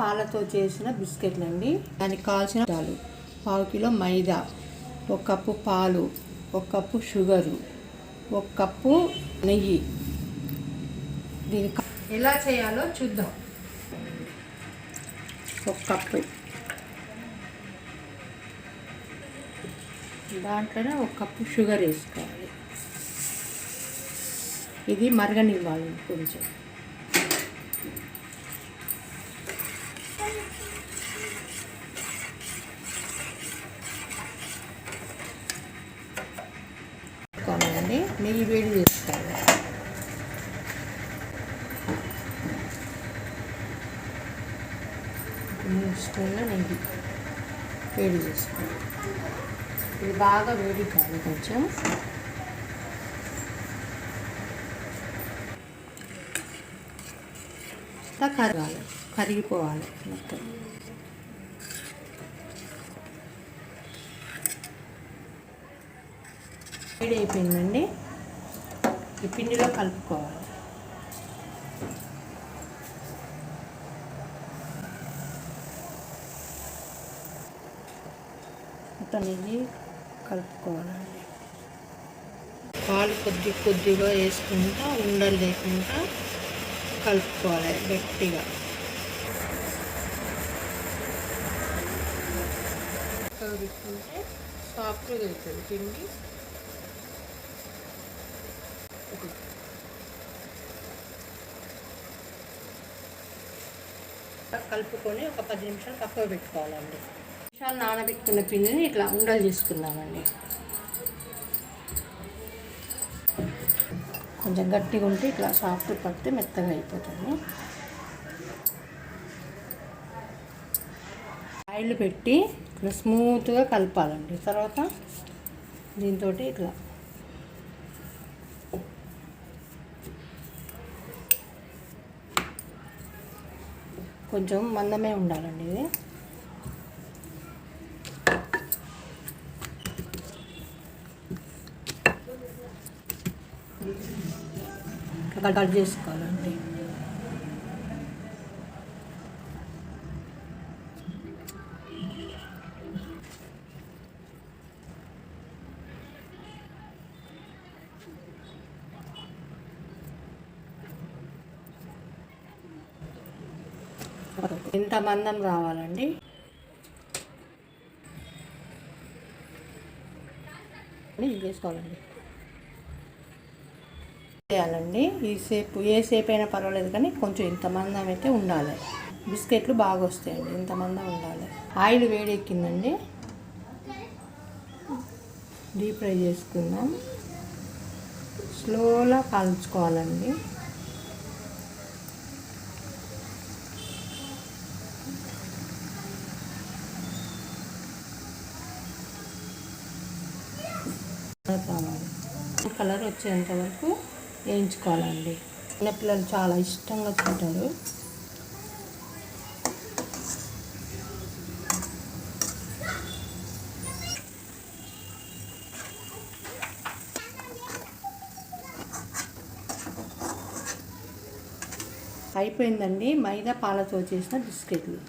పాలతో చేసిన బిస్కెట్లు అండి. దానికి కావాల్సిన పదార్థాలు: 1/2 కిలో మైదా, 1 కప్పు పాలు, 1 కప్పు షుగరు, 1 కప్పు నెయ్యి. దీనికి ఎలా చేయాలో చూద్దాం. 1 కప్పు, దాంట్లోనే 1 కప్పు షుగర్ వేసుకోవాలి. ఇది మరగనివ్వాలి కొంచెం. నెయ్యి వేడి చేసుకోవాలి. స్పూన్లో నెయ్యి వేడి చేసుకోవాలి. ఇది బాగా వేడి కావాలి. కొంచెం కరగాలి, కరిగిపోవాలి మొత్తం. వేడి అయిపోయిందండి. ఈ పిండిలో కలుపుకోవాలి. మొత్తం నెయ్యి కలుపుకోవాలండి. పాలు కొద్దిగా వేసుకుంటా ఉండలు లేకుండా కలుపుకోవాలి గట్టిగా. కలుపుకుంటే సాఫ్ట్గా అవుతుంది పిండి. కలుపుకొని ఒక 10 నిమిషాలు పక్కకు పెట్టుకోవాలండి. 10 నిమిషాలు నానబెట్టుకున్న పిండిని ఇట్లా ఉండలు చేసుకుందామండి. కొంచెం గట్టిగా ఉంటే ఇట్లా సాఫ్ట్ పడితే మెత్తగా అయిపోతుంది. ఆయిల్ పెట్టి ఇట్లా స్మూత్గా కలపాలండి. తర్వాత దీంతో ఇట్లా కొంచెం మందమే ఉండాలండి. ఇది కట్ చేసుకోవాలండి. ఇంత మందం రావాలండి. చేసుకోవాలండి. చేయాలండి. ఈ షేప్ ఏ షేప్ అయినా పర్వాలేదు, కానీ కొంచెం ఇంత మందం అయితే ఉండాలి. బిస్కెట్లు బాగా వస్తాయండి. ఇంత మందం ఉండాలి. ఆయిల్ వేడెక్కిందండి. డీప్ ఫ్రై చేసుకుందాం. స్లోగా కాల్చుకోవాలండి. కలర్ వచ్చేంత వరకు వేయించుకోవాలండి. చిన్నపిల్లలు చాలా ఇష్టంగా తింటారు. అయిపోయిందండి మైదా పాలతో చేసిన బిస్కెట్లు.